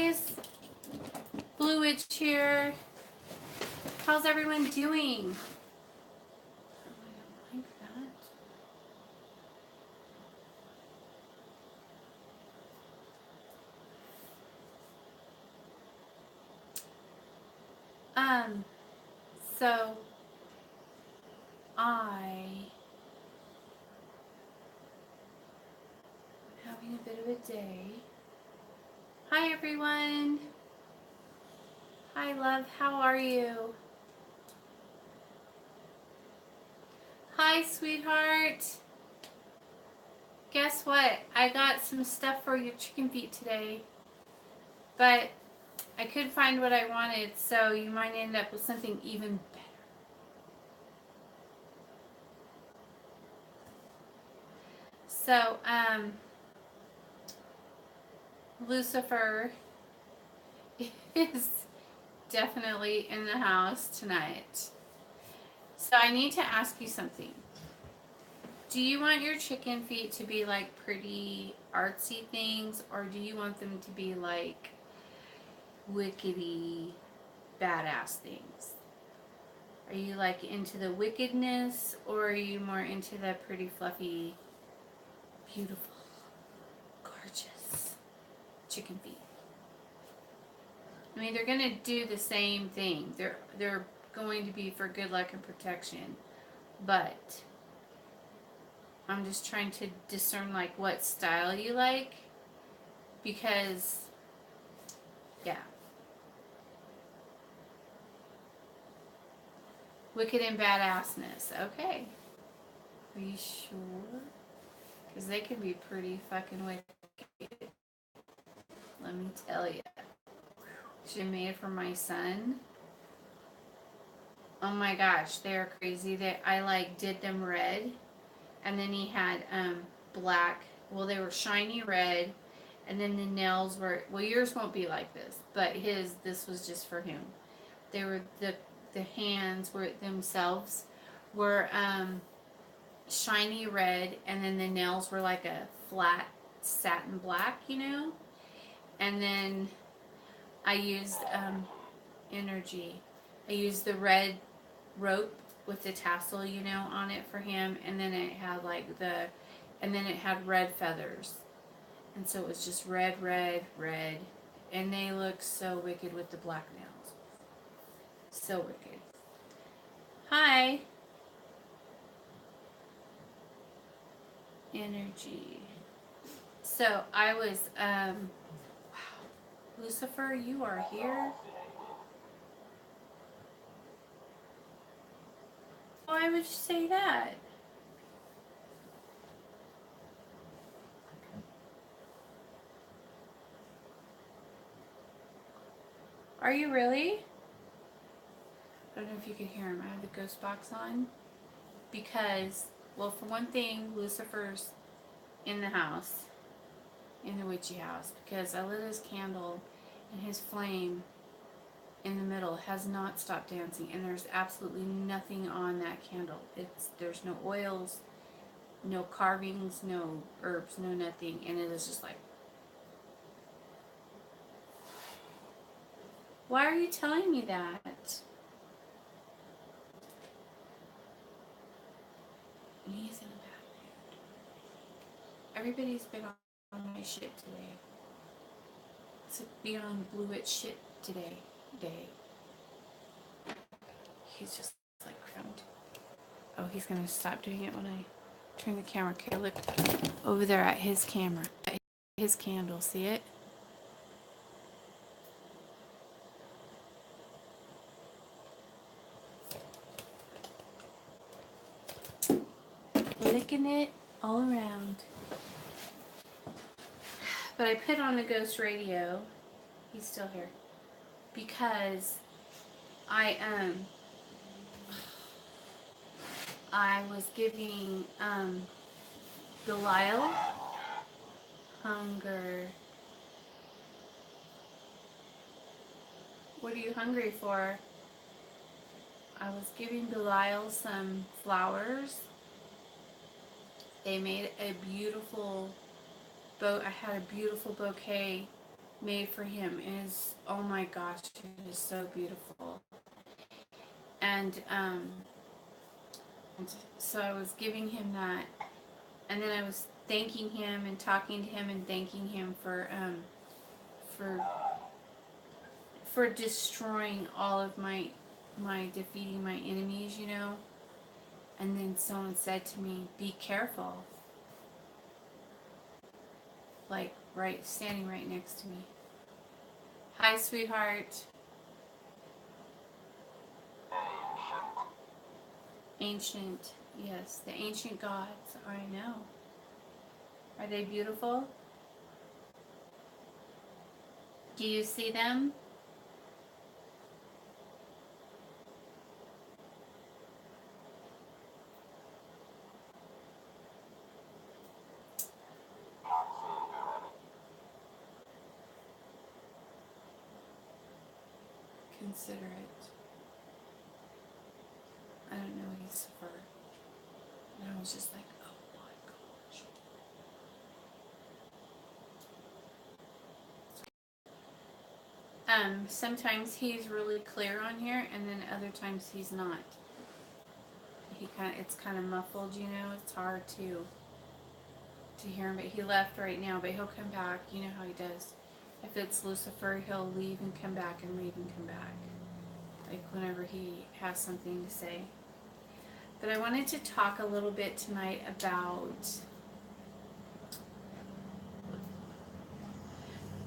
guys. Blue Witch here. How's everyone doing? Like that. So I'm having a bit of a day. Hi everyone. Hi love, how are you? Hi sweetheart. Guess what? I got some stuff for your chicken feet today, but I couldn't find what I wanted, so you might end up with something even better. So, Lucifer is definitely in the house tonight. So I need to ask you something. Do you want your chicken feet to be like pretty artsy things, or do you want them to be like wickedy badass things? Are you like into the wickedness, or are you more into the pretty fluffy, beautiful, gorgeous chicken feet? I mean, they're gonna do the same thing. They're going to be for good luck and protection, but I'm just trying to discern like what style you like, because yeah, wicked and badassness. Okay, are you sure? Because they can be pretty fucking wicked. Let me tell you. She made for my son. Oh my gosh, they're crazy. I like did them red, and then he had black. Well, they were shiny red, and then the nails were, well, yours won't be like this, but this was just for him. They were the hands were themselves were shiny red, and then the nails were like a flat satin black, and then I used energy. I used the red rope with the tassel, on it for him, and then it had and then it had red feathers, and so it was just red, red, red, and they look so wicked with the black nails. So wicked. Hi. Energy. So I was, wow. Lucifer, you are here? Why would you say that? Are you really? I don't know if you can hear him. I have the ghost box on. Because, well, for one thing, Lucifer's in the house, in the witchy house, because I lit his candle and his flame in the middle has not stopped dancing, and there's absolutely nothing on that candle. There's no oils, no carvings, no herbs, no nothing, and it is just like, why are you telling me that? He's in a bad mood. Everybody's been on my shit today. It's being on Blue Witch shit today. He's just like crumbed. Oh, he's gonna stop doing it when I turn the camera. Okay, look over there at his camera, at his candle. See it? Licking it all around. But I put on the ghost radio. He's still here because I was giving Belial hunger. What are you hungry for? I was giving Belial some flowers. They made a beautiful I had a beautiful bouquet made for him is, oh my gosh, it is so beautiful. And so I was giving him that, and then I was thanking him and talking to him and thanking him for for destroying all of my defeating my enemies, you know. And then someone said to me, "Be careful." Like standing right next to me. Hi, sweetheart. Ancient, yes, the ancient gods. I know. Are they beautiful? Do you see them? Consider it. I don't know his fur. And I was just like, oh my gosh. Sometimes he's really clear on here, and then other times he's not. It's kind of muffled, you know. It's hard to hear him, but he left right now. But he'll come back. You know how he does. If it's Lucifer, he'll leave and come back and leave and come back. Like whenever he has something to say. But I wanted to talk a little bit tonight about.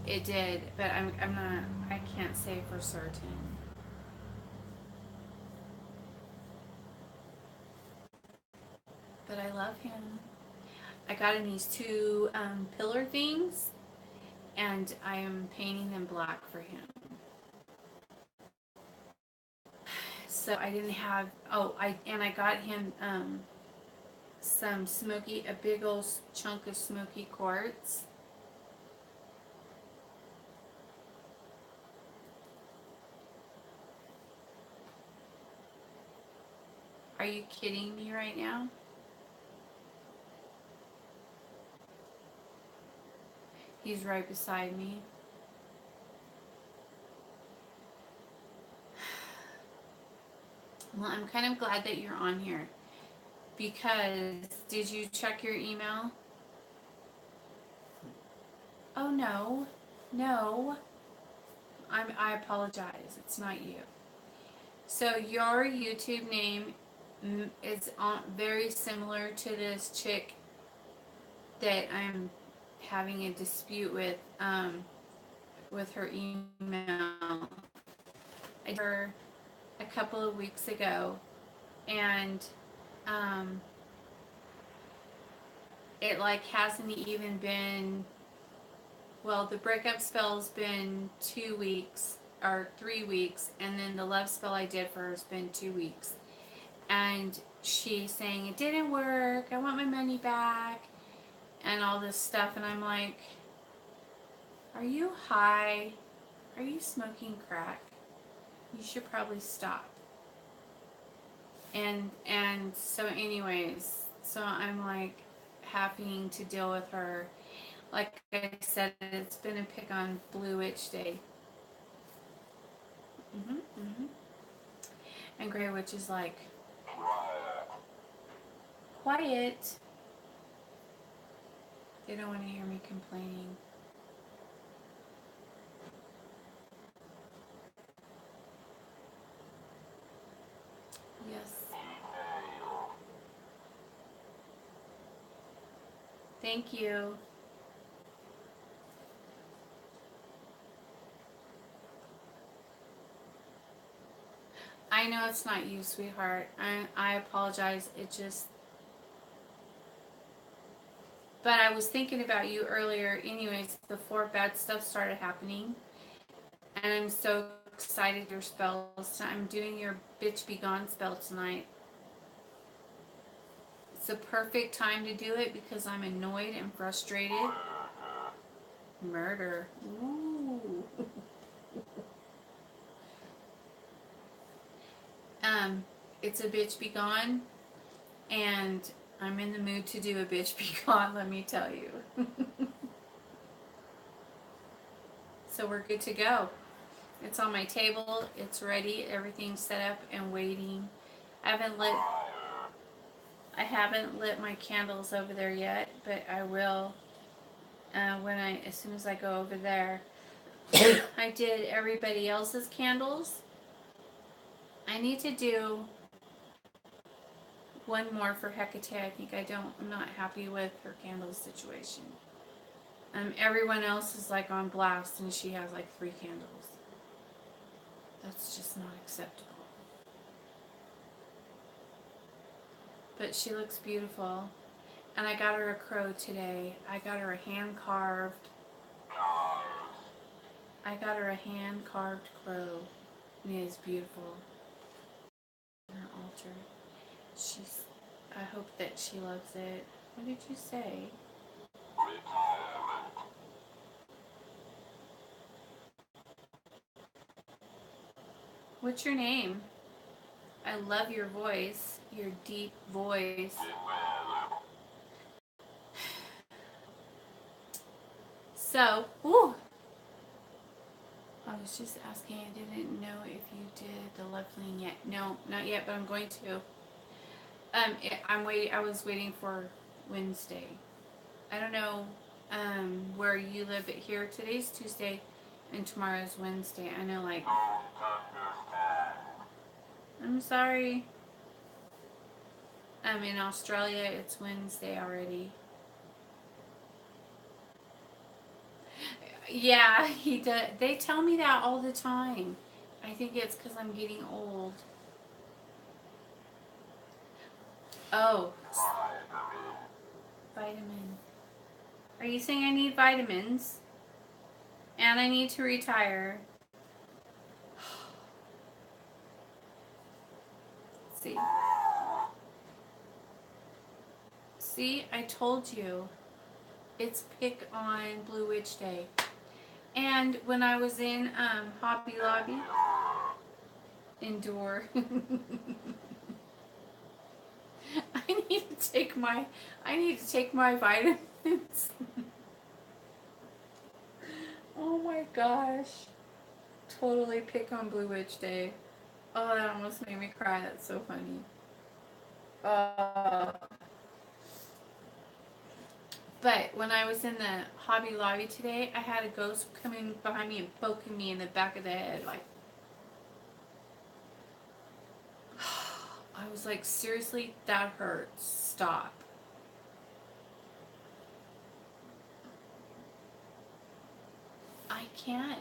It did, but I'm not. I can't say for certain. But I love him. I got him these two pillar things, and I am painting them black for him. So I didn't have. Oh, I got him some a big old chunk of smoky quartz. Are you kidding me right now? He's right beside me. Well, I'm kind of glad that you're on here, because did you check your email? Oh no, no. I apologize. It's not you. So your YouTube name is very similar to this chick that I'm having a dispute with her email. I did her a couple of weeks ago, and it like hasn't even been. Well, the breakup spell's been 2 weeks or 3 weeks, and then the love spell I did for her has been 2 weeks. And she's saying it didn't work, I want my money back, and all this stuff. And I'm like, are you high? Are you smoking crack? You should probably stop. And so anyways, so I'm like having to deal with her. Like I said, it's been a pick on Blue Witch Day. And Grey Witch is like, quiet. They don't want to hear me complaining. Yes. Thank you. I know it's not you, sweetheart. I apologize. It just... But I was thinking about you earlier anyways, before bad stuff started happening. And I'm so excited your spells. I'm doing your Bitch Be Gone spell tonight. It's the perfect time to do it because I'm annoyed and frustrated. Murder. Ooh. It's a Bitch Be Gone, and I'm in the mood to do a Bitch Be Gone, let me tell you. so we're good to go. It's on my table. It's ready. Everything's set up and waiting. I haven't lit my candles over there yet, but I will as soon as I go over there. I did everybody else's candles. I need to do one more for Hecate. I'm not happy with her candle situation. Everyone else is like on blast and she has like 3 candles. That's just not acceptable. But she looks beautiful. And I got her a crow today. I got her a hand-carved crow. And it is beautiful. Her altar. I hope that she loves it. What did you say? What's your name? I love your voice, your deep voice. So, I was just asking, I didn't know if you did the love clean yet. No, not yet, but I'm going to. I was waiting for Wednesday. I don't know where you live, but here today's Tuesday and tomorrow's Wednesday. I know, like. I'm sorry. In Australia, it's Wednesday already. Yeah, he does. They tell me that all the time. I think it's because I'm getting old. Oh. Vitamin. Are you saying I need vitamins? And I need to retire. Let's see. See, I told you. It's Pick on Blue Witch Day. And when I was in Hobby Lobby, indoor, I need to take my vitamins. Oh my gosh. Totally Pick on Blue Witch Day. Oh, that almost made me cry. That's so funny. But when I was in the Hobby Lobby today, I had a ghost coming behind me and poking me in the back of the head. Like, I was like, seriously, that hurts. Stop. I can't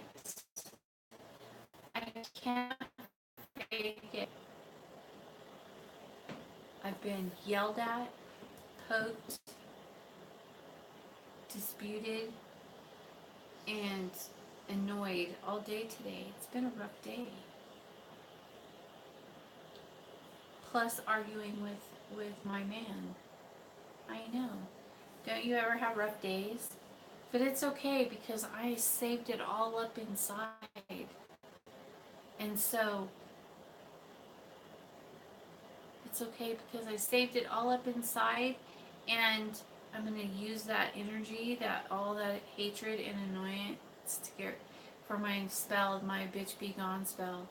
fake it. I've been yelled at, poked, disputed, and annoyed all day today. It's been a rough day. Plus arguing with my man. I know. Don't you ever have rough days? But it's okay because I saved it all up inside. And so it's okay because I saved it all up inside, and I'm going to use that energy, all that hatred and annoyance for my spell, my bitch be gone spell.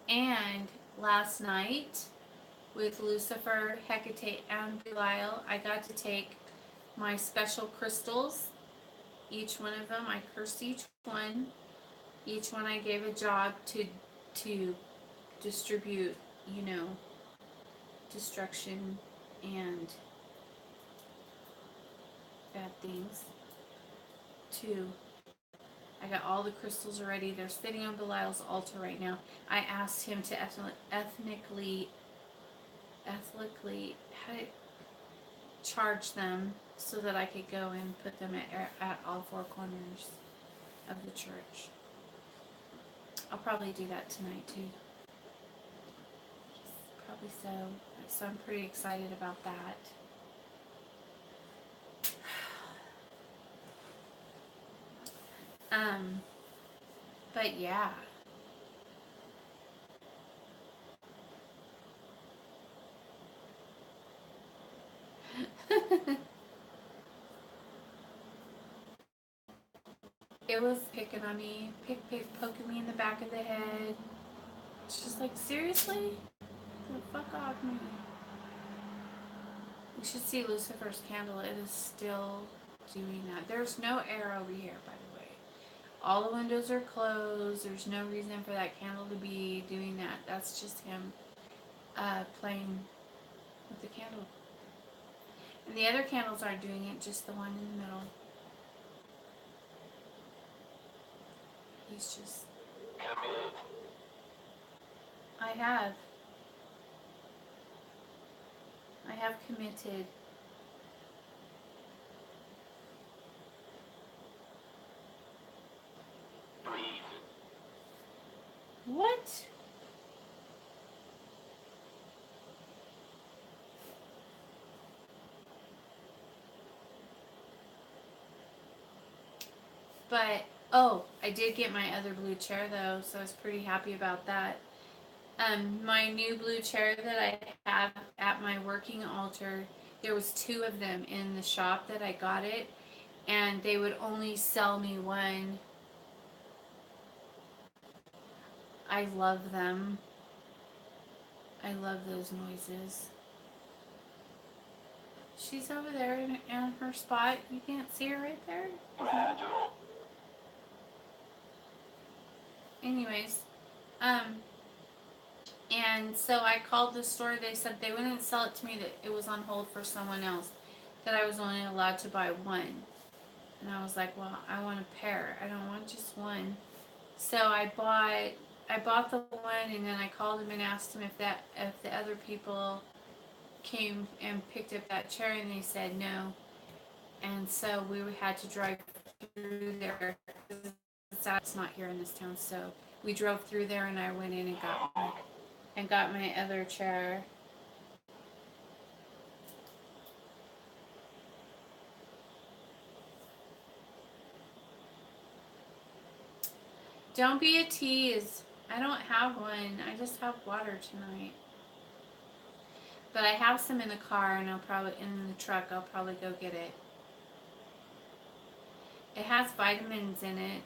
And last night, with Lucifer, Hecate, and Belial, I got to take my special crystals. Each one of them, I cursed each one. Each one I gave a job to distribute, destruction and bad things. I got all the crystals already. They're sitting on Belial's altar right now. I asked him to ethically charge them so that I could go and put them at all 4 corners of the church. I'll probably do that tonight too. Probably so. So I'm pretty excited about that. But yeah. It was picking on me, poking me in the back of the head. It's just like, seriously? The fuck off me. You should see Lucifer's candle. It is still doing that. There's no air over here, by the way. All the windows are closed. There's no reason for that candle to be doing that. That's just him playing with the candle. And the other candles aren't doing it, just the one in the middle. He's just... I have committed. What? But, oh, I did get my other blue chair though, so I was pretty happy about that. My new blue chair that I have at my working altar, there was 2 of them in the shop that I got it, and they would only sell me one. I love them. I love those noises. She's over there in her spot. You can't see her right there? Anyways, and so I called the store. They said they wouldn't sell it to me, that it was on hold for someone else, that I was only allowed to buy one. And I was like, well, I want a pair. I don't want just one. So I bought the one, and then I called them and asked them if the other people came and picked up that chair, and they said no. And so we had to drive through there. It's not here in this town, so we drove through there, and I went in and got my other chair. Don't be a tease. I don't have one. I just have water tonight. But I have some in the car, and I'll probably in the truck. I'll probably go get it. It has vitamins in it.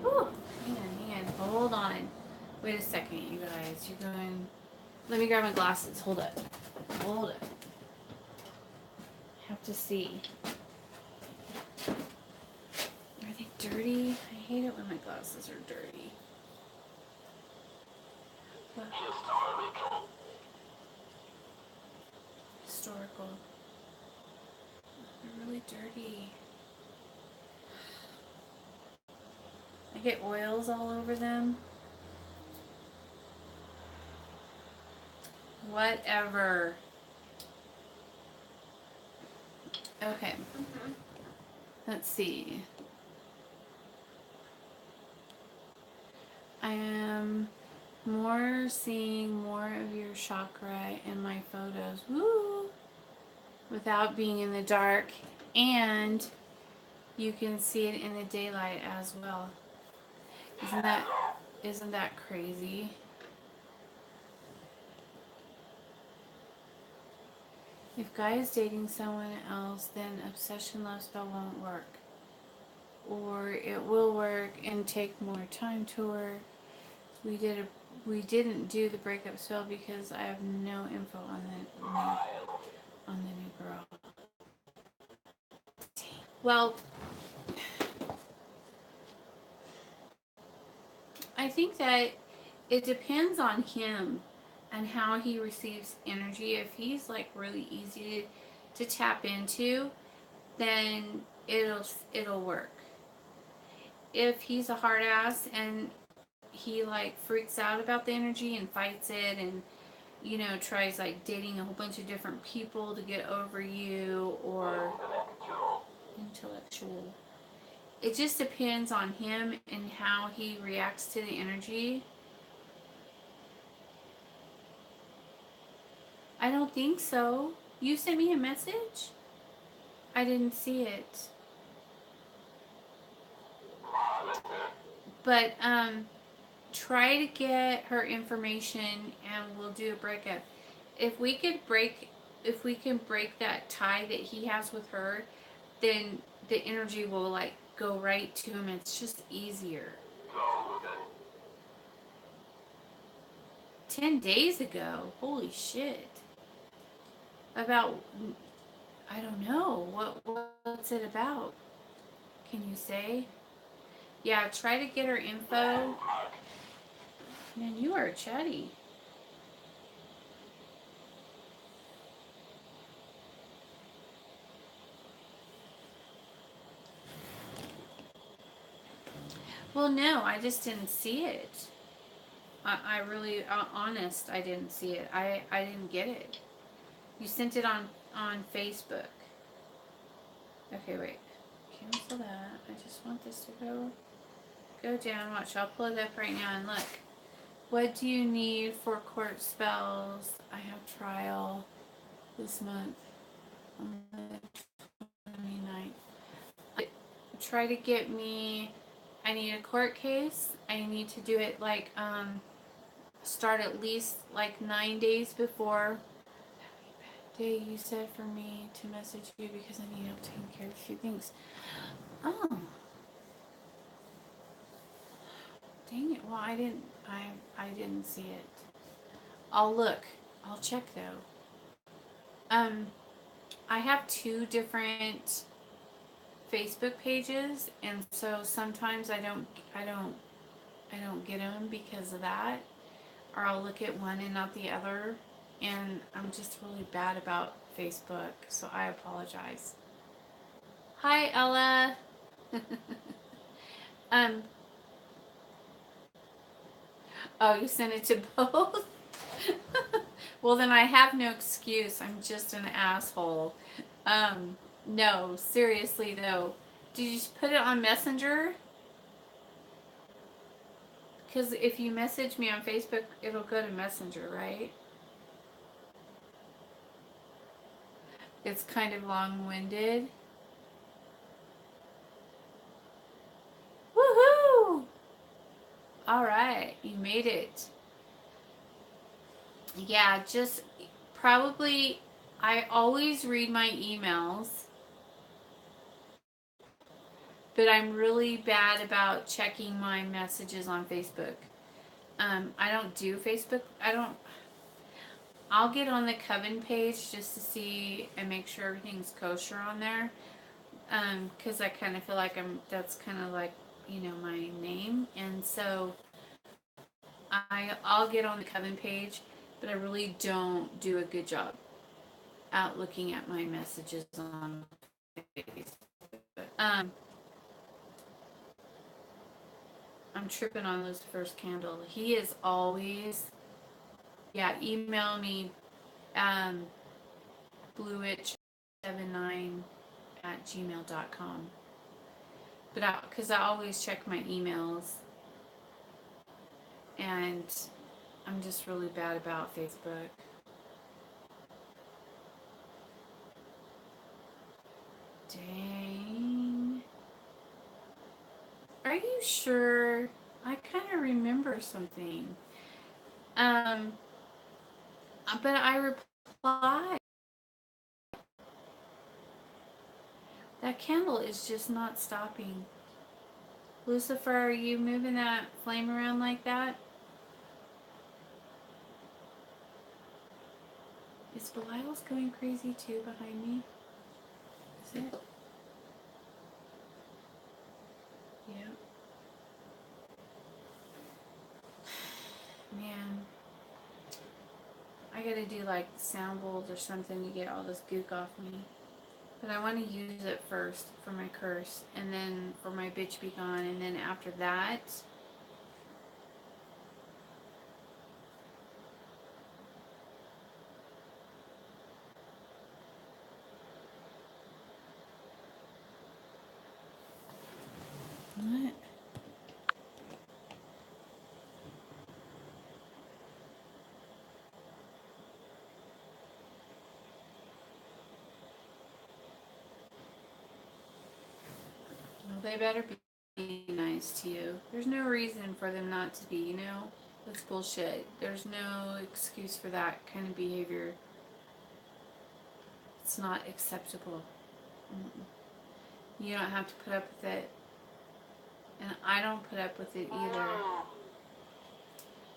Ooh, hang on. Hold on. Wait a second, you guys. You're going. Let me grab my glasses. Hold up. I have to see. Are they dirty? I hate it when my glasses are dirty. What? Historical. They're really dirty. I get oils all over them. Whatever. Okay. Let's see. I am seeing more of your chakra in my photos. Woo! Without being in the dark. And you can see it in the daylight as well. Isn't that crazy? If Guy is dating someone else, then obsession love spell won't work. Or it will work and take more time to work. We didn't do the breakup spell because I have no info on the new girl. Well, I think that it depends on him and how he receives energy. If he's like really easy to tap into, then it'll work. If he's a hard ass and he like freaks out about the energy and fights it, and tries like dating a whole bunch of different people to get over you, or intellectual, it just depends on him and how he reacts to the energy. I don't think so. You sent me a message? I didn't see it. But try to get her information and we'll do a breakup. If we could break if we can break that tie that he has with her, then the energy will like go right to him. It's just easier. 10 days ago. Holy shit. About, I don't know. What's it about? Can you say? Yeah, try to get her info. Man, you are chatty. Well, no, I just didn't see it. I really, honest, I didn't see it. I didn't get it. You sent it on Facebook. Okay, wait. Cancel that. I just want this to go down. Watch, I'll pull it up right now and look. What do you need for court spells? I have trial this month on the 29th. Try to get me, I need a court case. I need to do it like, start at least like 9 days before day you said for me to message you because I need help taking care of a few things. Oh. Dang it. Well, I didn't see it. I'll look. I'll check though. I have 2 different Facebook pages, and so sometimes I don't get them because of that, or I'll look at one and not the other, and I'm just really bad about Facebook, so I apologize. Hi, Ella. Oh, you sent it to both? Well, then I have no excuse. I'm just an asshole. No, seriously though. Did you put it on Messenger? Because if you message me on Facebook, it'll go to Messenger, right? It's kind of long-winded. Woohoo! All right, you made it. Yeah, just probably, I always read my emails, but I'm really bad about checking my messages on Facebook. I don't do Facebook. I'll get on the Coven page just to see and make sure everything's kosher on there. Because I kind of feel like that's kind of like, my name. And so I'll get on the Coven page, but I really don't do a good job at looking at my messages on Facebook. I'm tripping on this first candle. He is always, email me, bluewitch79@gmail.com. But because I always check my emails, and I'm just really bad about Facebook. Dang. Are you sure? I kind of remember something. But I replied. That candle is just not stopping. Lucifer, are you moving that flame around like that? Is Belial's going crazy too behind me? Is it? Yeah. Man. I gotta do like sound bowls or something to get all this gook off me. But I want to use it first for my curse, and then for my bitch be gone, and then after that, what? Well, they better be nice to you. There's no reason for them not to be, That's bullshit. There's no excuse for that kind of behavior. It's not acceptable. Mm-mm. You don't have to put up with it. And I don't put up with it either.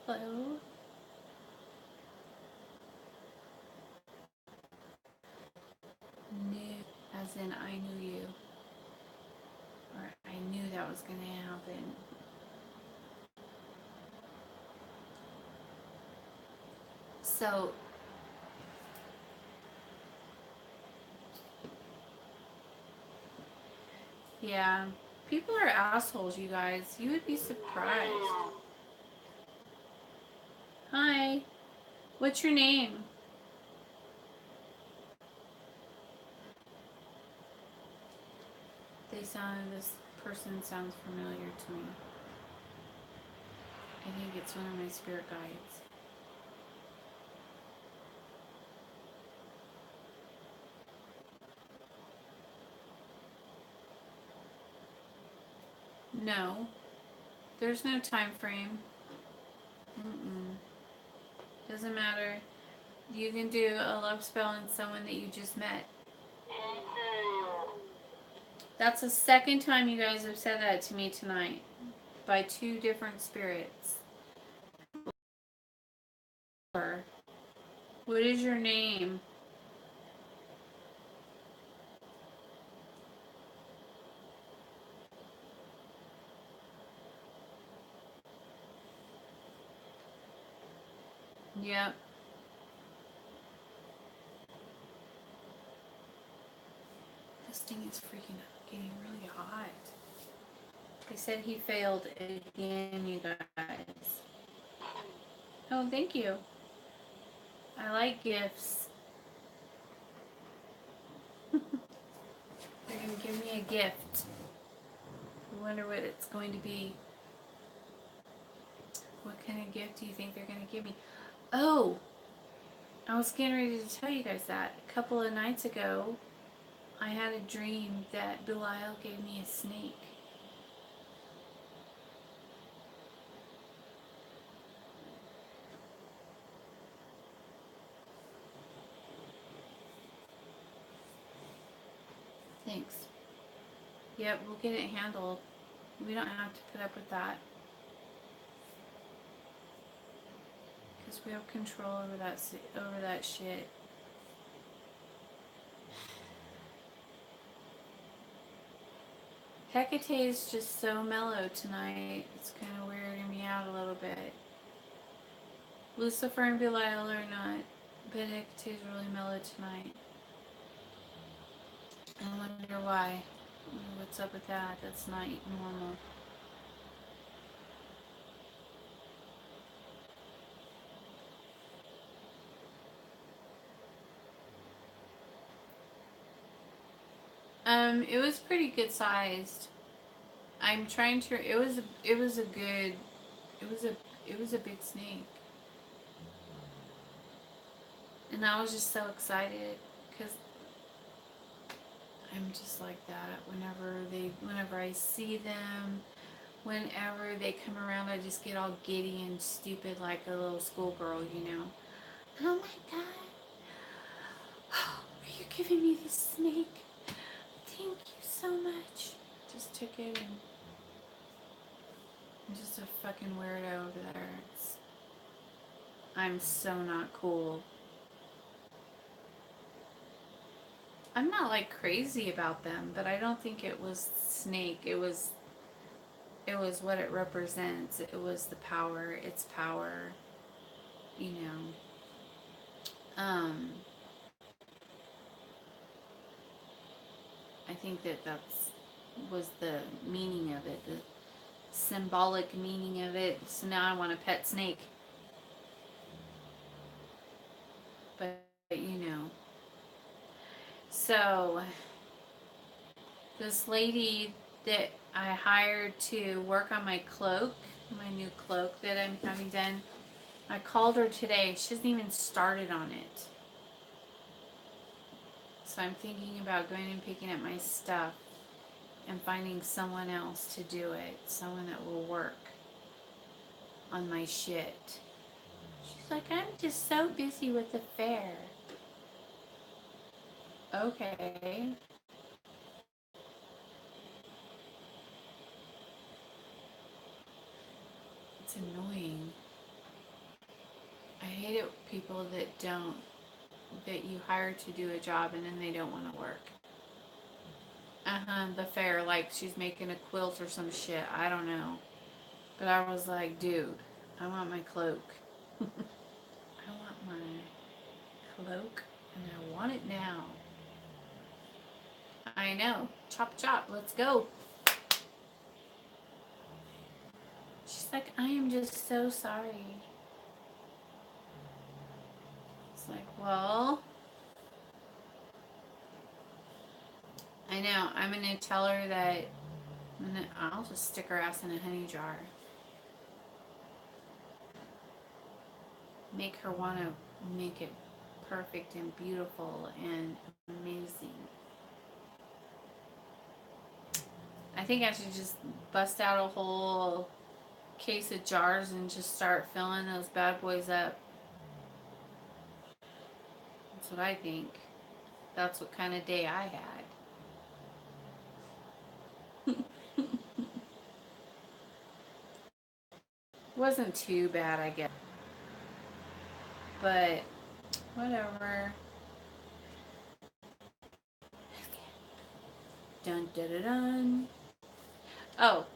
Hello? Knew, as in I knew you. Or I knew that was going to happen. So, yeah. People are assholes, you guys. You would be surprised. Hi. What's your name? This person sounds familiar to me. I think it's one of my spirit guides. No. There's no time frame. Mm-mm. Doesn't matter. You can do a love spell on someone that you just met. That's the second time you guys have said that to me tonight. By two different spirits. What is your name? Yep. This thing is freaking getting really hot. They said he failed again, you guys. Oh, thank you. I like gifts. They're going to give me a gift. I wonder what it's going to be. What kind of gift do you think they're going to give me? Oh, I was getting ready to tell you guys that. A couple of nights ago, I had a dream that Belial gave me a snake. Thanks. Yep, we'll get it handled. We don't have to put up with that. Because we have control over that shit. Hecate is just so mellow tonight. It's kind of weirding me out a little bit. Lucifer and Belial are not, but Hecate is really mellow tonight. I wonder why. What's up with that? That's not normal. It was pretty good sized. I'm trying to. It was a good. It was a big snake, and I was just so excited because I'm just like that. Whenever I see them, whenever they come around, I just get all giddy and stupid like a little schoolgirl, you know. Oh my god! Are you giving me this snake? Thank you so much. Just took it and I'm just a fucking weirdo over there. I'm so not cool. I'm not like crazy about them, but I don't think it was snake. It was what it represents. It was the power, its power, you know. I think that's was the meaning of it, the symbolic meaning of it. So now I want a pet snake. But you know. So this lady that I hired to work on my cloak, my new cloak that I'm having done, I called her today. She hasn't even started on it. So I'm thinking about going and picking up my stuff and finding someone else to do it. Someone that will work on my shit. She's like, I'm just so busy with the fair. Okay. It's annoying. I hate it people that you hire to do a job and then they don't want to work. The fair, like she's making a quilt or some shit. I don't know. But I was like, dude, I want my cloak. I want my cloak and I want it now. I know. Chop chop, let's go. She's like, I am just so sorry. It's like, well, I know. I'm gonna tell her that I'll just stick her ass in a honey jar. Make her want to make it perfect and beautiful and amazing. I think I should just bust out a whole case of jars and just start filling those bad boys up. That's what I think. That's what kind of day I had. Wasn't too bad, I guess. But whatever. Dun dun dun dun. Oh,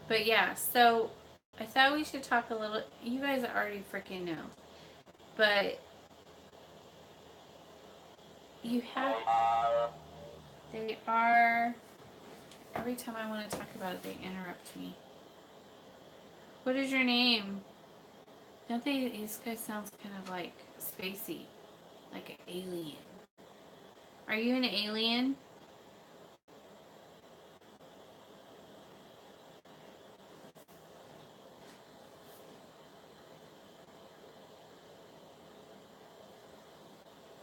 but yeah, so I thought we should talk a little. You guys already freaking know. But you have. They are. Every time I want to talk about it, they interrupt me. What is your name? Don't they? This guy sounds kind of like spacey. Like an alien. Are you an alien?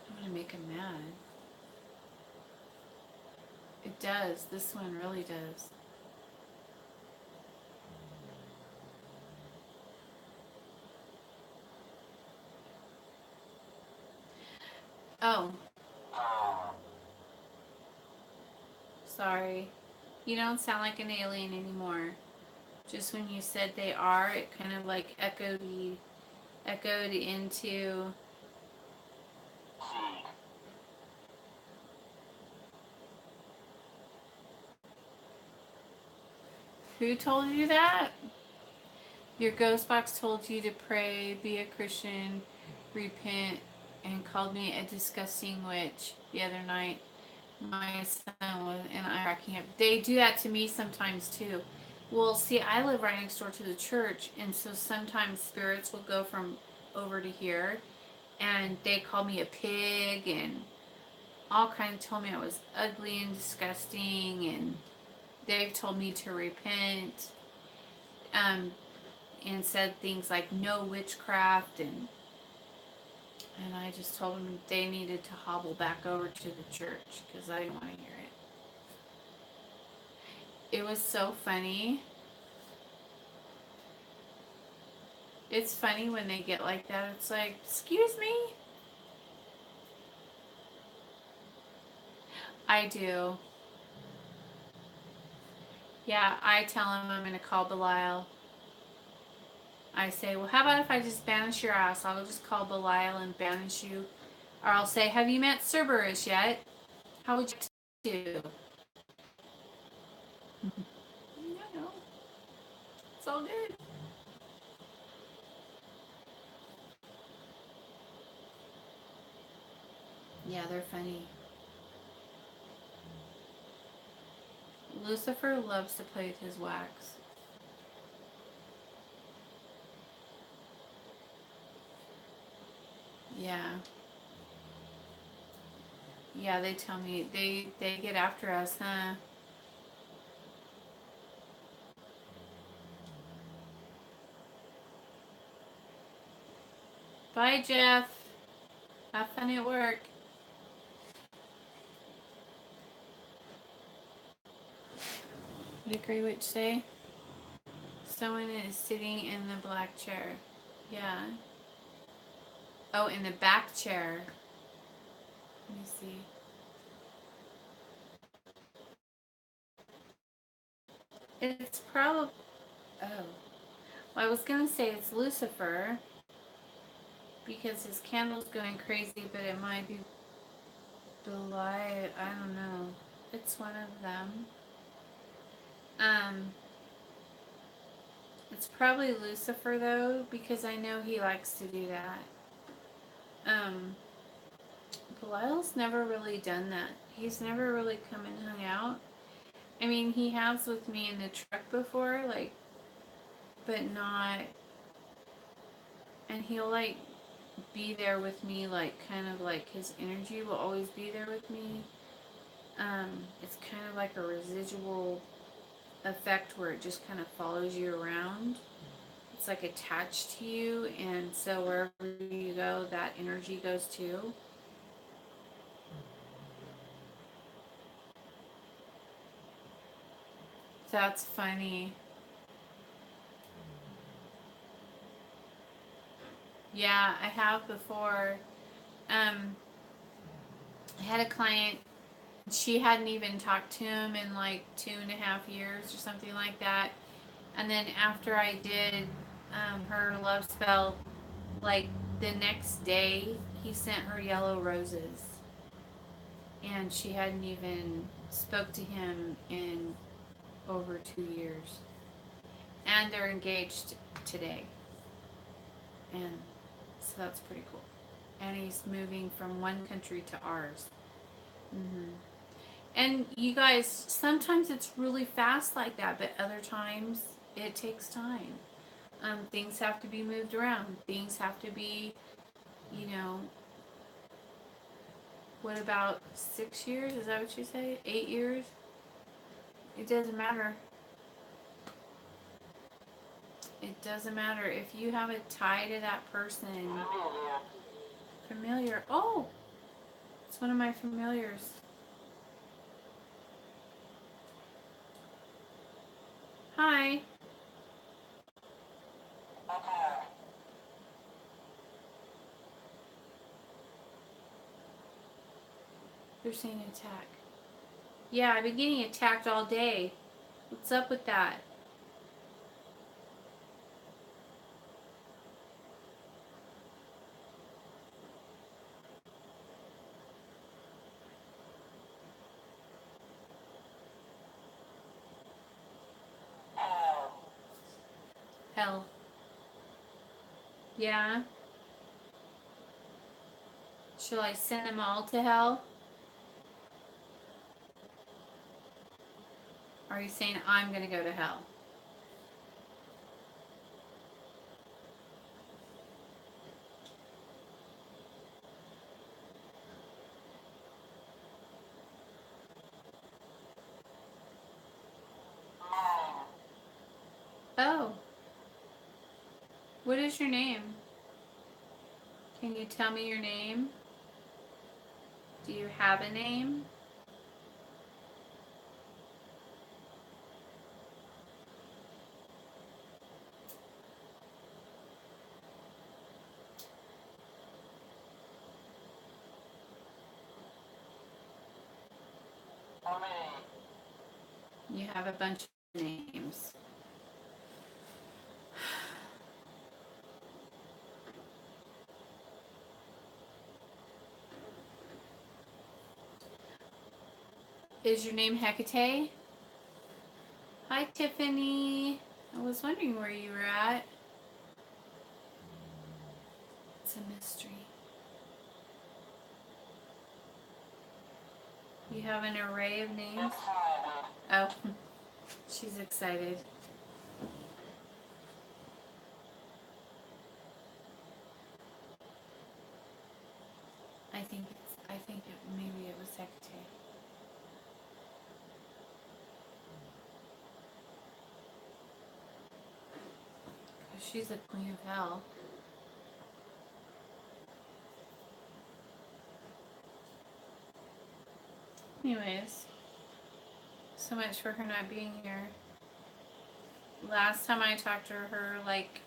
I'm gonna make him mad. It does. This one really does. Oh. Sorry. You don't sound like an alien anymore. Just when you said they are, it kind of like echoed into. Who told you that? Your ghost box told you to pray, be a Christian, repent, and called me a disgusting witch the other night. My son was in Iraq camp. They do that to me sometimes too. Well, see, I live right next door to the church, and so sometimes spirits will go from over to here, and they call me a pig and all kinds. Told me I was ugly and disgusting, and they've told me to repent, and said things like no witchcraft, and I just told them they needed to hobble back over to the church because I didn't want to hear it. It was so funny. It's funny when they get like that. It's like, excuse me? I do. Yeah, I tell him I'm going to call Belial. I say, well, how about if I just banish your ass? I'll just call Belial and banish you. Or I'll say, have you met Cerberus yet? How would you do? No. It's all good. Yeah, they're funny. Lucifer loves to play with his wax. Yeah. Yeah, they tell me they get after us, huh? Bye, Jeff. Have fun at work. What did Grey Witch say? Someone is sitting in the black chair. Yeah. Oh, in the back chair. Let me see. It's probably. Oh. Well, I was gonna say it's Lucifer because his candle's going crazy, but it might be Belial. I don't know. It's one of them. Um, it's probably Lucifer though, because I know he likes to do that. Um, Belial's never really done that. He's never really come and hung out. I mean, he has with me in the truck before, like, but not. And he'll like be there with me, like, kind of like his energy will always be there with me. It's kind of like a residual effect where it just kind of follows you around. It's like attached to you, and so wherever you go, that energy goes too. That's funny. Yeah, I have before. Um, I had a client, she hadn't even talked to him in like 2.5 years or something like that. And then after I did her love spell, like the next day, he sent her yellow roses. And she hadn't even spoke to him in over 2 years. And they're engaged today. And so that's pretty cool. And he's moving from one country to ours. Mm-hmm. And you guys, sometimes it's really fast like that, but other times it takes time. Things have to be moved around. Things have to be, you know, what about 6 years? Is that what you say? 8 years? It doesn't matter. It doesn't matter. If you have a tie to that person, familiar. Oh, it's one of my familiars. Hi. They're saying attack. Yeah, I've been getting attacked all day. What's up with that? Hell. Yeah. Shall I send them all to hell? Or are you saying I'm going to go to hell? Oh. What is your name? Can you tell me your name? Do you have a name? You have a bunch of names. Is your name Hecate? Hi, Tiffany. I was wondering where you were at. It's a mystery. You have an array of names? Oh, she's excited. I think maybe it was Hecate. She's a queen of hell. Anyways, so much for her not being here. Last time I talked to her, like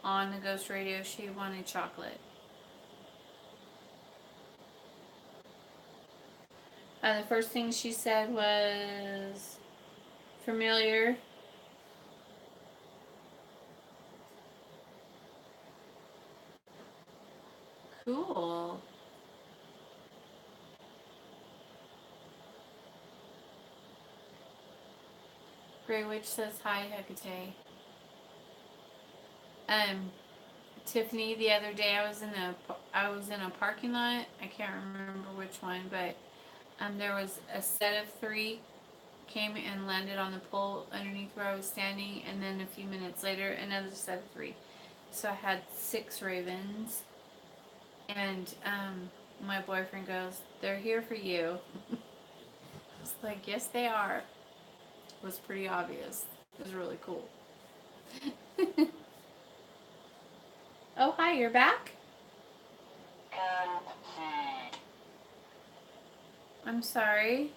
on the Ghost Radio, she wanted chocolate. The first thing she said was familiar. Grey Witch says hi, Hecate. Tiffany, the other day I was in a parking lot. I can't remember which one, but there was a set of 3 came and landed on the pole underneath where I was standing, and then a few minutes later another set of 3. So I had 6 ravens, and my boyfriend goes, "They're here for you." It's like, yes, they are. It was pretty obvious. It was really cool. Oh, hi, you're back? I'm sorry.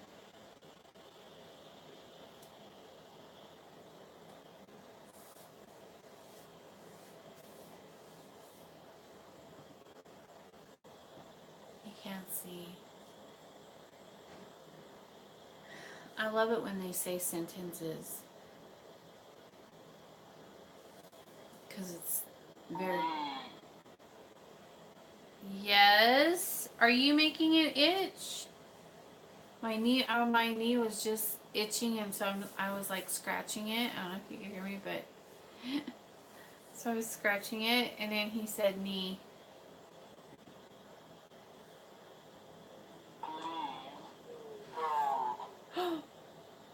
You can't see. I love it when they say sentences. Because it's very... Yes? Are you making it itch? My knee was just itching, and so I was like scratching it. I don't know if you can hear me, but... So I was scratching it, and then he said knee.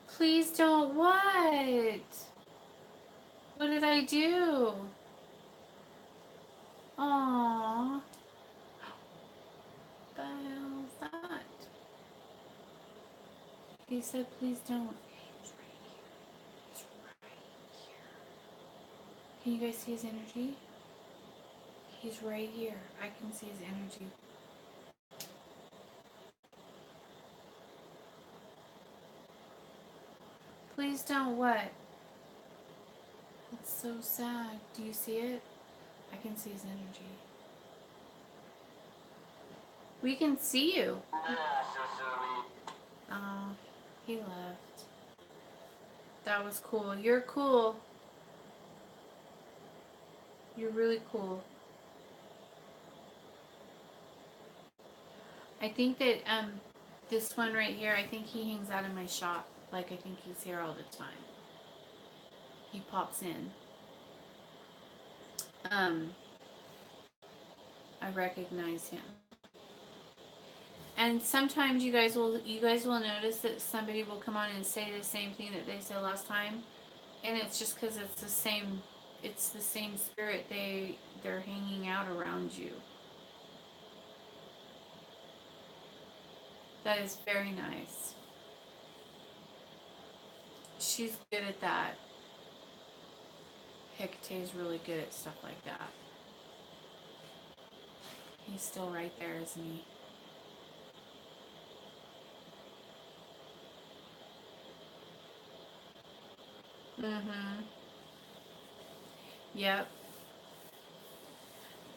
Please don't what? What did I do? Aww. The hell's that? He said please don't. He's right here. He's right here. Can you guys see his energy? He's right here. I can see his energy. Please don't what? It's so sad. Do you see it? I can see his energy. We can see you. Oh, he left. That was cool. You're cool. You're really cool. I think that this one right here, I think he hangs out in my shop. Like, I think he's here all the time. He pops in. I recognize him. And sometimes you guys will notice that somebody will come on and say the same thing that they said last time, and it's just because it's the same spirit. They're hanging out around you. That is very nice. She's good at that. Hecate is really good at stuff like that. He's still right there, isn't he? Mm-hmm. Yep.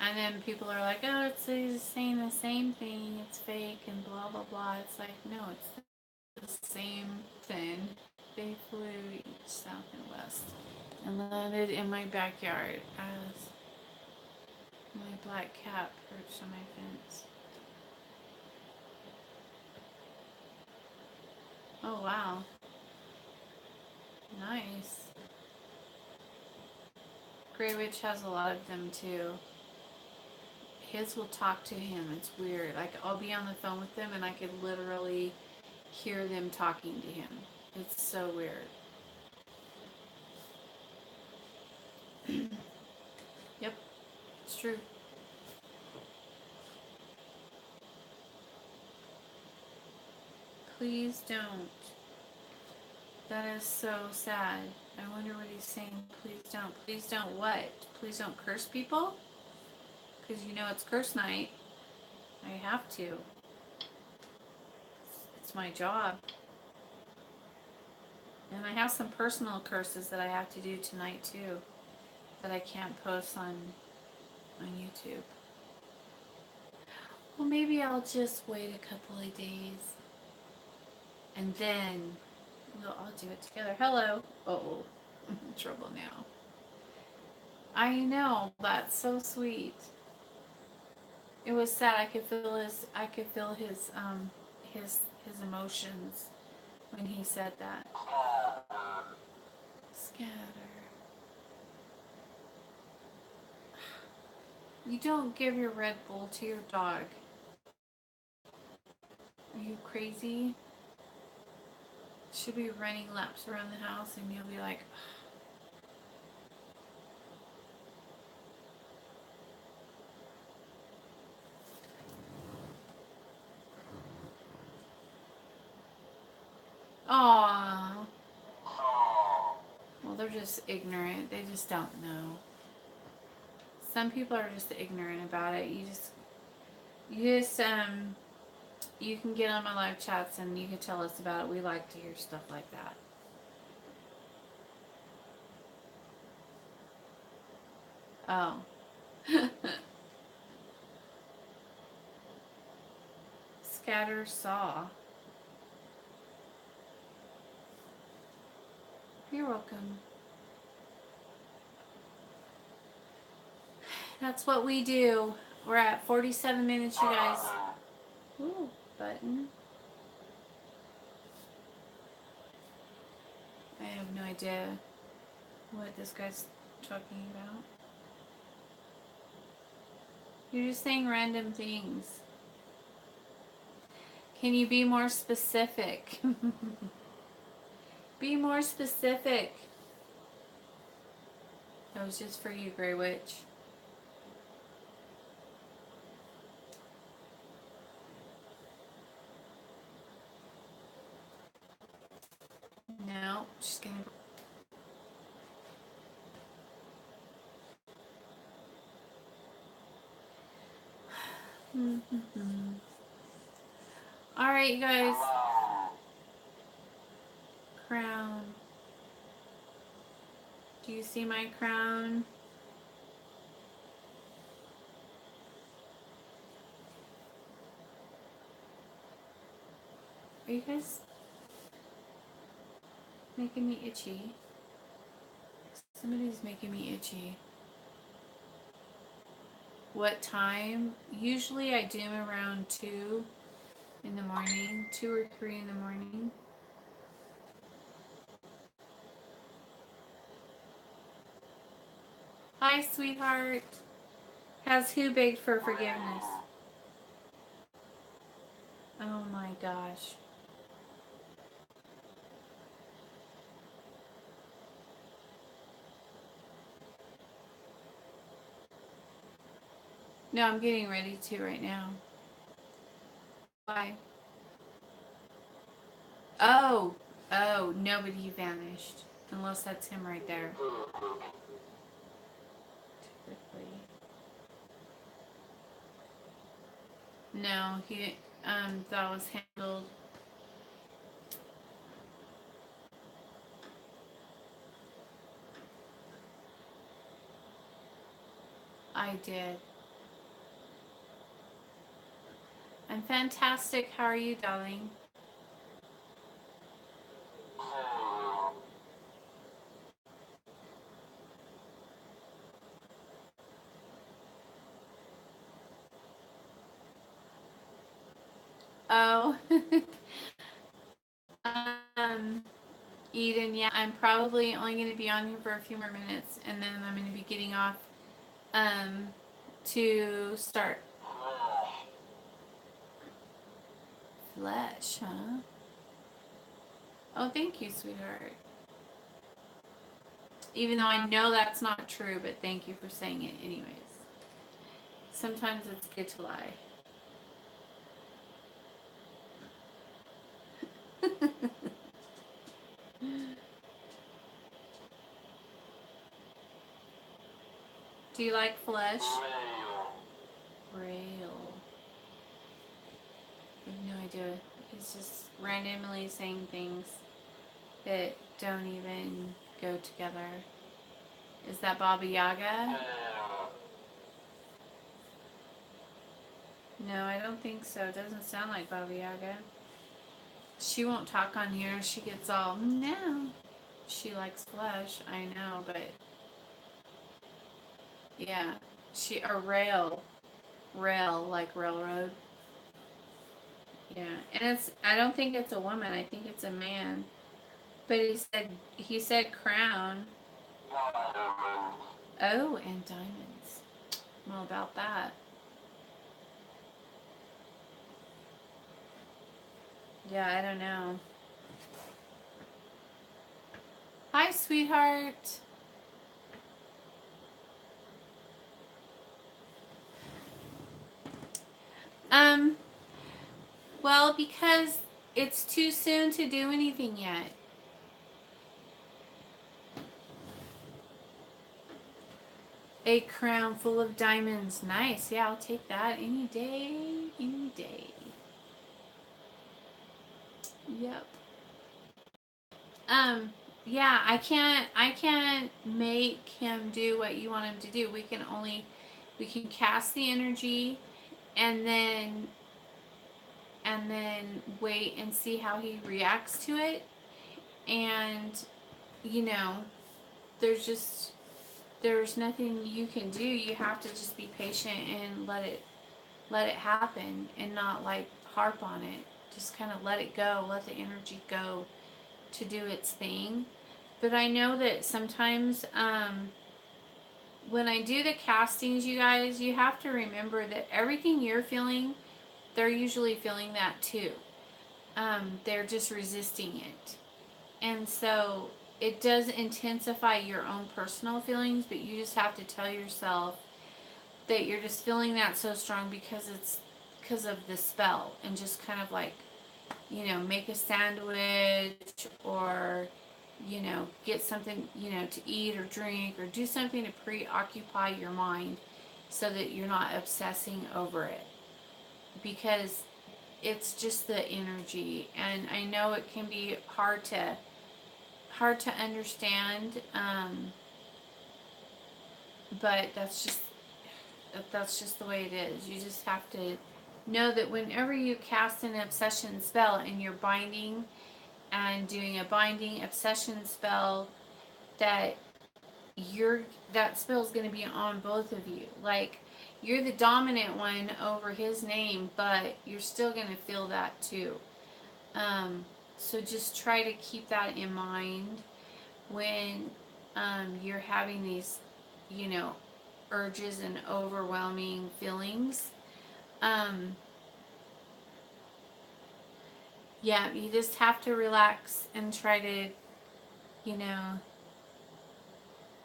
And then people are like, oh, it's saying the same thing, it's fake, and blah, blah, blah. It's like, no, it's the same thing. They flew each south and west and landed in my backyard as my black cat perched on my fence. Oh, wow. Nice. Grey Witch has a lot of them, too. His will talk to him. It's weird. Like, I'll be on the phone with them, and I could literally hear them talking to him. It's so weird. Yep, it's true. Please don't. That is so sad. I wonder what he's saying. Please don't. Please don't what? Please don't curse people? Because you know it's curse night. I have to. It's my job. And I have some personal curses that I have to do tonight too. That I can't post on YouTube. Well, maybe I'll just wait a couple of days. And then we'll all do it together. Hello. Oh, I'm in trouble now. I know. That's so sweet. It was sad. I could feel his emotions when he said that. Scatter. You don't give your Red Bull to your dog. Are you crazy? She'll be running laps around the house and you'll be like, "Aw." Well, they're just ignorant. They just don't know. Some people are just ignorant about it. You can get on my live chats and you can tell us about it. We like to hear stuff like that. Oh. Scatter saw. You're welcome. That's what we do. We're at 47 minutes, you guys. Ooh, button. I have no idea what this guy's talking about. You're just saying random things. Can you be more specific? Be more specific. That was just for you, Grey Witch. No, just gonna. All right, you guys. Crown. Do you see my crown? Are you guys making me itchy? Somebody's making me itchy. What time? Usually I do them around 2 in the morning, 2 or 3 in the morning. Hi, sweetheart. Has who begged for forgiveness? Oh my gosh. No, I'm getting ready to right now. Why? Oh, nobody vanished. Unless that's him right there. Typically. No, that was handled. I did. I'm fantastic. How are you, darling? Oh. Eden, yeah, I'm probably only going to be on here for a few more minutes, and then I'm going to be getting off to start. Flesh, huh? Oh, thank you, sweetheart. Even though I know that's not true, but thank you for saying it anyways. Sometimes it's good to lie. Do you like flesh? Braille. I have no idea. He's just randomly saying things that don't even go together. Is that Baba Yaga? No, I don't think so. It doesn't sound like Baba Yaga. She won't talk on here. She gets all, no. She likes flesh, I know, but yeah. A rail like railroad. Yeah, and I don't think it's a woman. I think it's a man. But he said crown. Oh, and diamonds. Well, about that. Yeah, I don't know. Hi, sweetheart. Well, because it's too soon to do anything yet. A crown full of diamonds. Nice. Yeah, I'll take that any day. Any day. Yep. Yeah, I can't make him do what you want him to do. We can cast the energy and then wait and see how he reacts to it. And you know, there's nothing you can do. You have to just be patient and let it happen and not like harp on it. Just kind of let it go, let the energy go to do its thing. But I know that sometimes when I do the castings, you guys, you have to remember that everything you're feeling, they're usually feeling that too. They're just resisting it. And so it does intensify your own personal feelings, but you just have to tell yourself that you're just feeling that so strong because of the spell, and just kind of like, make a sandwich, or get something, to eat or drink, or do something to preoccupy your mind so that you're not obsessing over it, because it's just the energy. And I know it can be hard to understand, but that's just the way it is. You just have to know that whenever you cast an obsession spell and you're binding and doing a binding obsession spell, that that spell is going to be on both of you. Like, you're the dominant one over his name, but you're still going to feel that too. So just try to keep that in mind when you're having these, urges and overwhelming feelings. Yeah, you just have to relax and try to,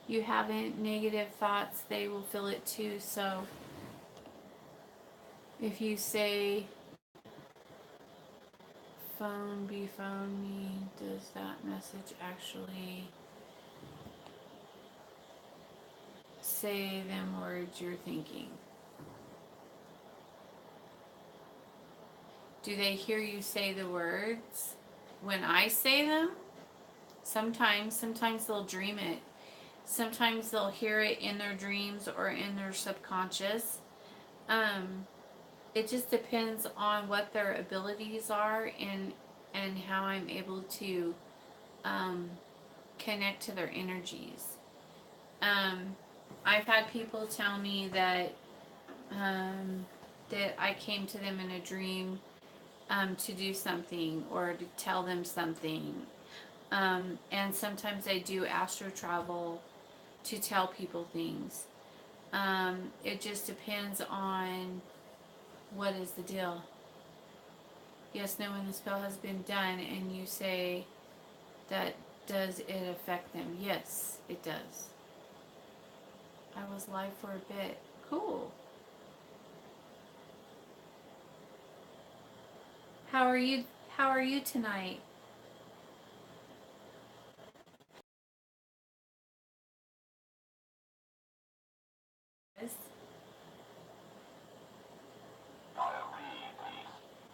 you haven't negative thoughts, they will feel it too. So if you say, phone me, does that message actually say them words you're thinking? Do they hear you say the words when I say them? Sometimes they'll dream it. Sometimes they'll hear it in their dreams or in their subconscious. It just depends on what their abilities are, and how I'm able to connect to their energies. I've had people tell me that that I came to them in a dream to do something or to tell them something. And sometimes I do astral travel to tell people things. It just depends on what is the deal. Yes, no, when the spell has been done and you say that, does it affect them? Yes, it does. I was live for a bit. Cool. How are you? How are you tonight?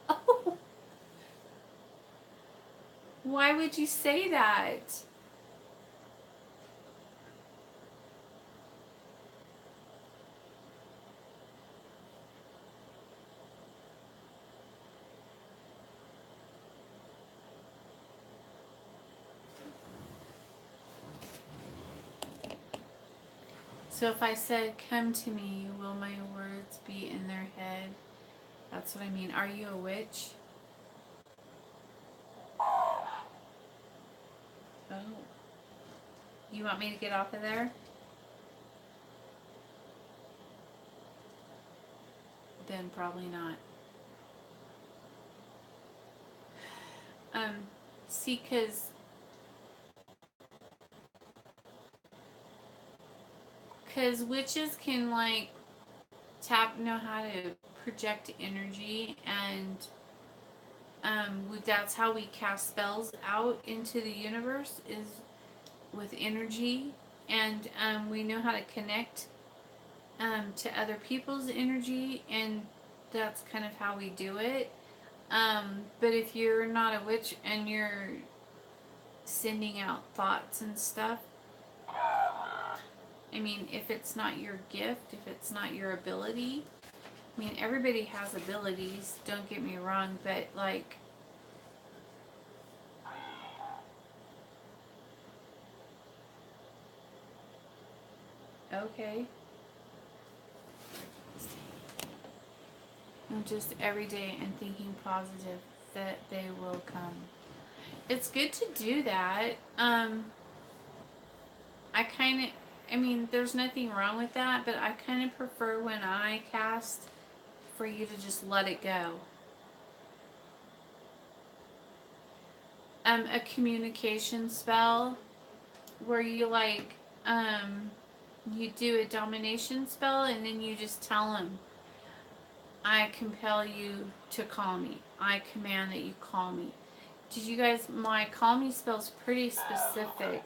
Oh, why would you say that? So if I said, come to me, will my words be in their head? That's what I mean. Are you a witch? you want me to get off of there? Then probably not. See, cause witches can like know how to project energy, and that's how we cast spells out into the universe, is with energy, and we know how to connect to other people's energy, and that's kind of how we do it. But if you're not a witch and you're sending out thoughts and stuff, I mean, if it's not your gift, if it's not your ability, I mean, everybody has abilities, don't get me wrong, but like, okay. I'm just every day and thinking positive that they will come. It's good to do that. I mean, there's nothing wrong with that, but I kind of prefer when I cast for you to just let it go. A communication spell where you like, you do a domination spell and then you just tell them, I compel you to call me. I command that you call me. Did you guys, my call me spell's pretty specific.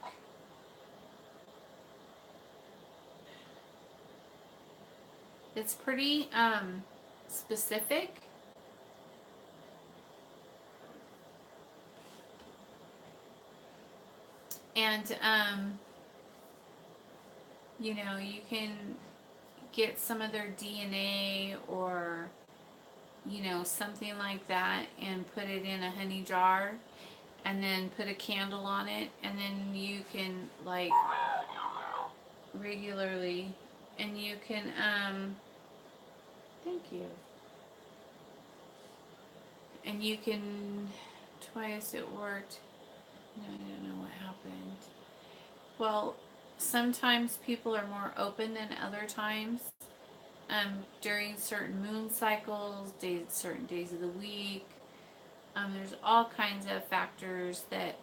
It's pretty specific. And you know, you can get some of their DNA or, you know, something like that and put it in a honey jar and then put a candle on it, and then you can like regularly, and you can thank you, and you can, twice it worked. No, I don't know what happened. Well, sometimes people are more open than other times. During certain moon cycles, certain days of the week. There's all kinds of factors that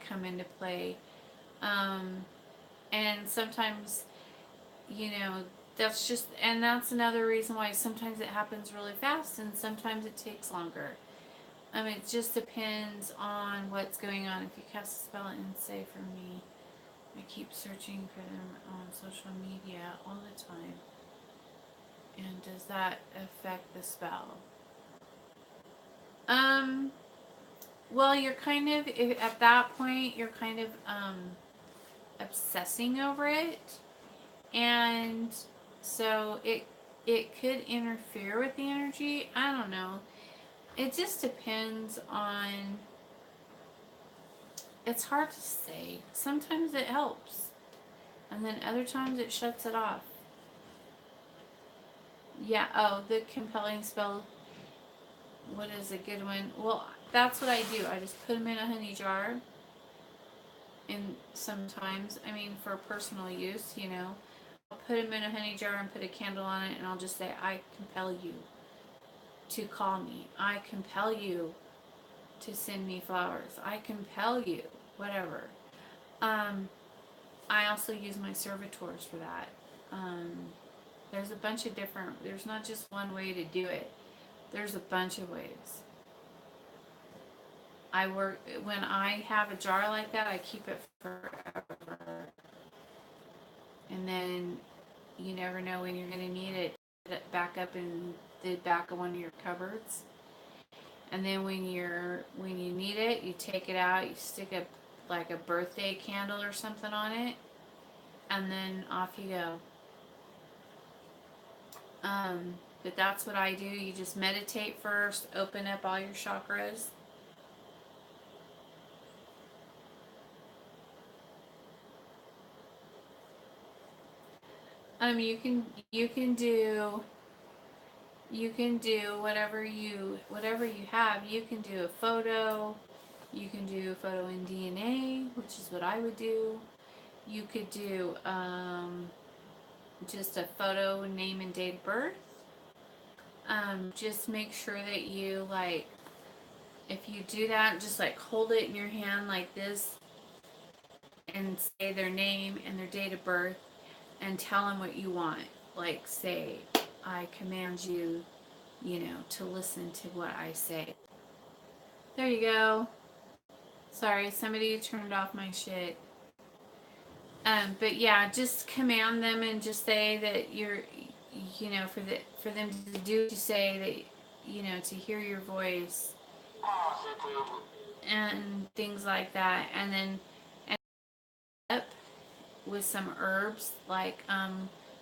come into play. And sometimes, you know, that's another reason why sometimes it happens really fast and sometimes it takes longer. It just depends on what's going on. If you cast a spell and say for me, I keep searching for them on social media all the time. And does that affect the spell? Well, you're kind of, at that point, you're kind of obsessing over it. And so it could interfere with the energy. I don't know. It just depends on, it's hard to say. Sometimes it helps. And then other times it shuts it off. Yeah, oh, the compelling spell. What is a good one? Well, that's what I do. I just put them in a honey jar. And sometimes, I mean, for personal use, you know, I'll put them in a honey jar and put a candle on it, and I'll just say, I compel you to call me. I compel you to send me flowers. I compel you, whatever. I also use my servitors for that. There's a bunch of different, there's not just one way to do it. There's a bunch of ways. When I have a jar like that, I keep it forever. And then you never know when you're going to need it. Back up in the back of one of your cupboards. And then when you need it, you take it out, you stick like a birthday candle or something on it, and then off you go. But that's what I do. You just meditate first, open up all your chakras. You can do whatever you have. You can do a photo. You can do a photo in DNA, which is what I would do. You could do just a photo, name, and date of birth. Just make sure that you, like, if you do that, just like hold it in your hand like this and say their name and their date of birth and tell them what you want. Like, say, I command you, to listen to what I say. There you go. Sorry, somebody turned off my shit. But yeah, just command them and just say that you're, for them to do, to say that, to hear your voice and things like that, and then up with some herbs like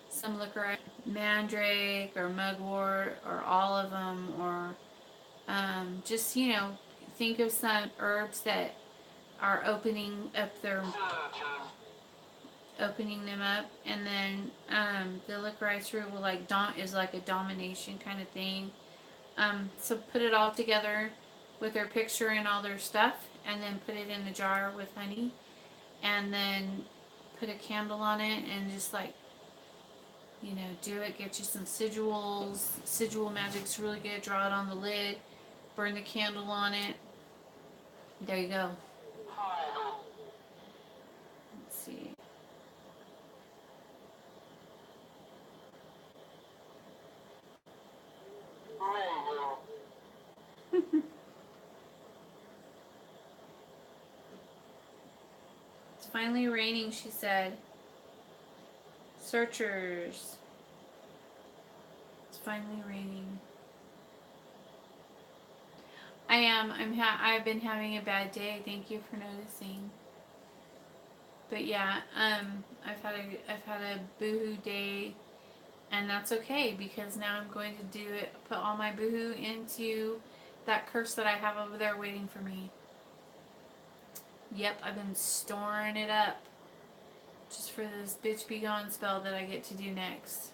some licorice, mandrake, or mugwort, or all of them, or just think of some herbs that are opening them up, and then the licorice root will is like a domination kind of thing. So put it all together with their picture and all their stuff, and then put it in a jar with honey, and then put a candle on it, and just do it. Get you some sigils. Sigil magic's really good. Draw it on the lid. Burn the candle on it. There you go. Let's see. It's finally raining, she said. Searchers. It's finally raining. I am. I've been having a bad day. Thank you for noticing. But yeah, I've had a boohoo day, and that's okay because now I'm going to put all my boohoo into that curse that I have over there waiting for me. Yep, I've been storing it up just for this bitch be gone spell that I get to do next.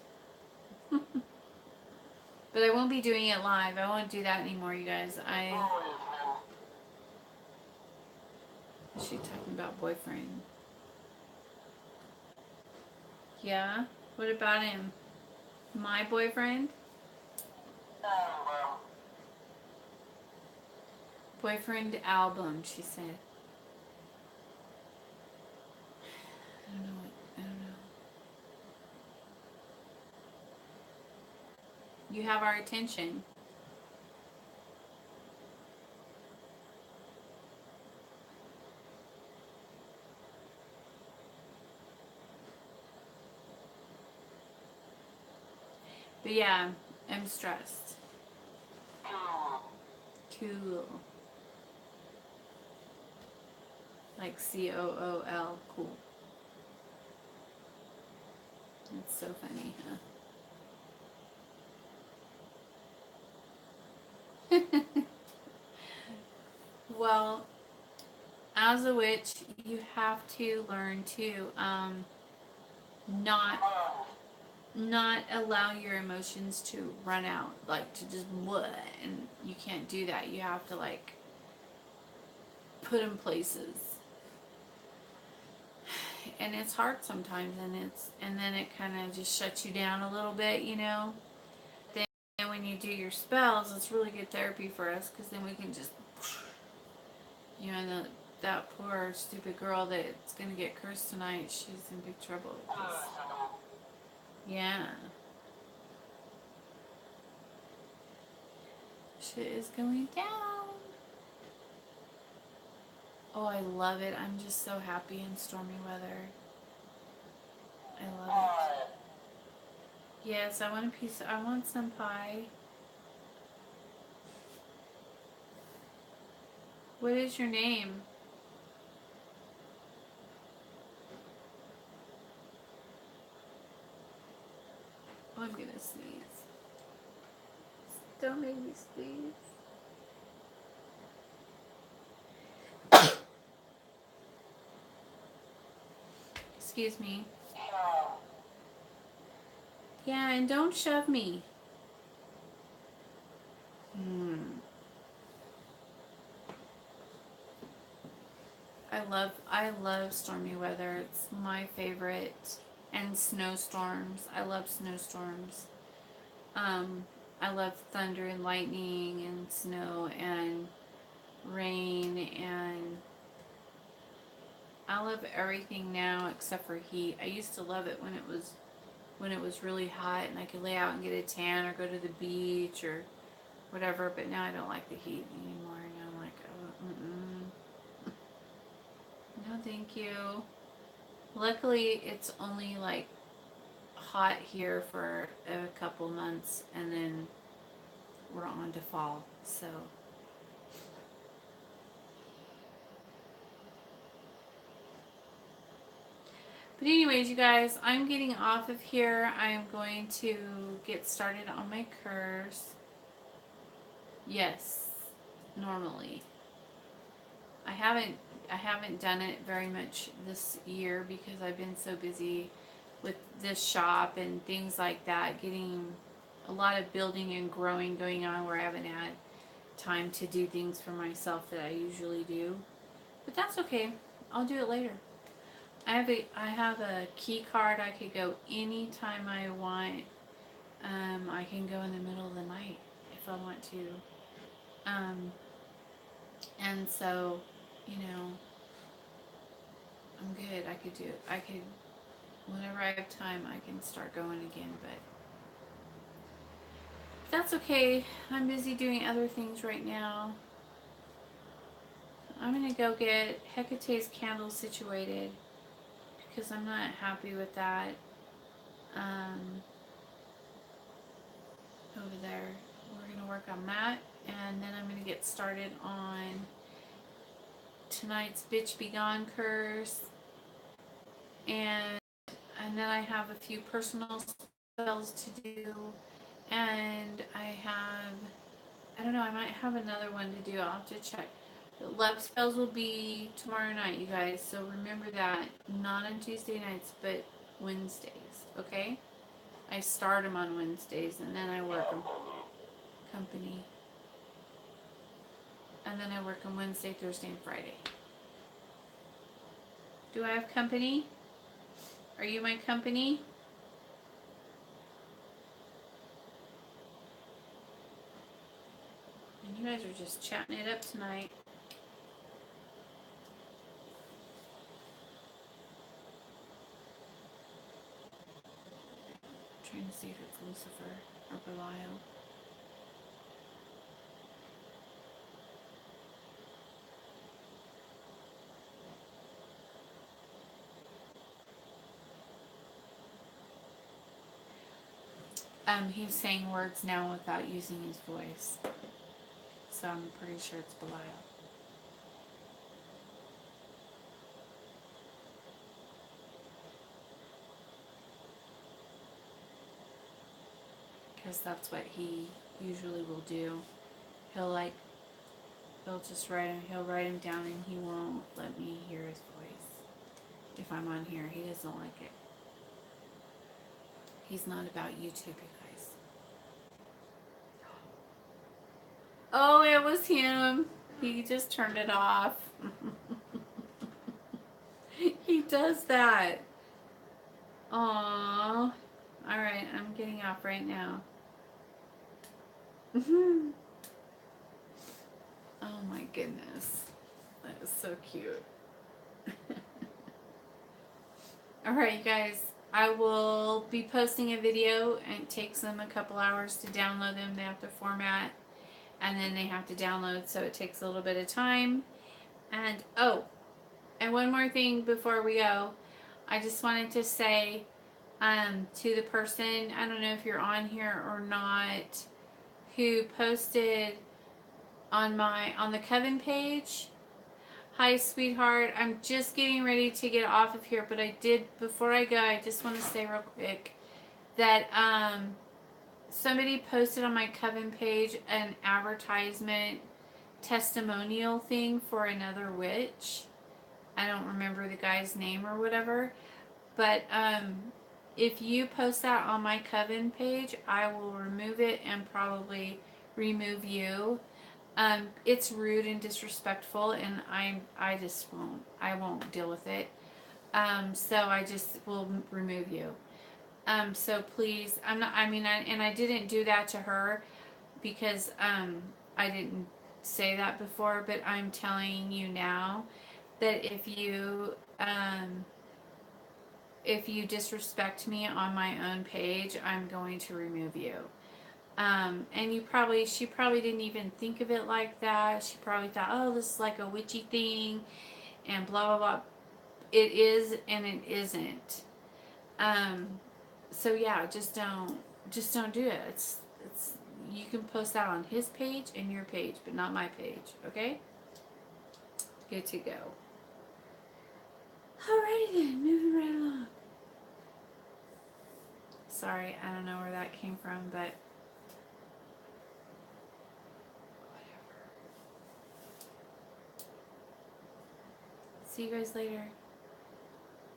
But I won't be doing it live. I won't do that anymore, you guys. Is she talking about boyfriend? Yeah? What about him? My boyfriend? Boyfriend album, she said. I don't know. You have our attention. But yeah, I'm stressed. Cool. Like COOL. Cool. It's so funny, huh? Well, as a witch, you have to learn to not allow your emotions to run out, like to just what, and you can't do that. You have to put in places, and it's hard sometimes, and then it kind of just shuts you down a little bit, Then when you do your spells, it's really good therapy for us because then we can just, that poor stupid girl that's gonna get cursed tonight, she's in big trouble. Yeah. Shit is going down. Oh, I love it. I'm just so happy in stormy weather. I love it. Yes, I want a piece. I want some pie. What is your name? Oh, I'm gonna sneeze. Don't make me sneeze. Excuse me. Yeah, and don't shove me. I love stormy weather. It's my favorite. And snowstorms. I love snowstorms. Um, I love thunder and lightning and snow and rain, and I love everything now except for heat. I used to love it when it was really hot and I could lay out and get a tan or go to the beach or whatever, but now I don't like the heat anymore. Now I'm like, oh, no thank you. Luckily it's only like hot here for a couple months and then we're on to fall. So but anyways, you guys, I'm getting off of here. I'm going to get started on my curse. Yes, normally. I haven't done it very much this year because I've been so busy with this shop and things like that, getting a lot of building and growing going on where I haven't had time to do things for myself that I usually do. But that's okay. I'll do it later. I have a key card. I could go anytime I want. I can go in the middle of the night if I want to. And so, you know, I'm good. I could do it. I could, whenever I have time, I can start going again. But that's okay. I'm busy doing other things right now. I'm going to go get Hecate's candle situated because I'm not happy with that. Over there. We're going to work on that. And then I'm going to get started on tonight's Bitch Be Gone curse. And then I have a few personal spells to do. And I don't know, I might have another one to do. I'll have to check. The love spells will be tomorrow night, you guys. So remember that. Not on Tuesday nights, but Wednesdays. Okay? I start them on Wednesdays and then I work them. Company. And then I work on Wednesday, Thursday, and Friday. Do I have company? Are you my company? And you guys are just chatting it up tonight. Trying to see if it's Lucifer or Belial. He's saying words now without using his voice. So I'm pretty sure it's Belial. Because that's what he usually will do. He'll just he'll write him down and he won't let me hear his voice. If I'm on here, he doesn't like it. He's not about YouTube, you guys. Oh, it was him. He just turned it off. He does that. Aww. Alright, I'm getting off right now. Oh my goodness. That is so cute. Alright, you guys. I will be posting a video, and it takes them a couple hours to download them. They have to format, and then they have to download, so it takes a little bit of time. And, oh, and one more thing before we go. I just wanted to say to the person, I don't know if you're on here or not, who posted on the Coven page. Hi, sweetheart. I'm just getting ready to get off of here, but before I go, I just want to say real quick that somebody posted on my Coven page an advertisement testimonial thing for another witch. I don't remember the guy's name or whatever, but if you post that on my Coven page, I will remove it and probably remove you. It's rude and disrespectful, and I won't deal with it. So I just will remove you. So please, I'm not, I mean, and I didn't do that to her because, I didn't say that before, but I'm telling you now that if you disrespect me on my own page, I'm going to remove you. And she probably didn't even think of it like that. She probably thought, oh, this is like a witchy thing and blah, blah, blah. It is and it isn't. Um, so yeah, just don't do it. It's, you can post that on his page and your page, but not my page, okay? Good to go. Alrighty then, moving right along. Sorry, I don't know where that came from, but whatever. See you guys later.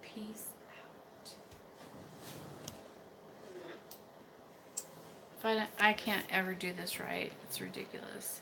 Peace out. I can't ever do this right. It's ridiculous.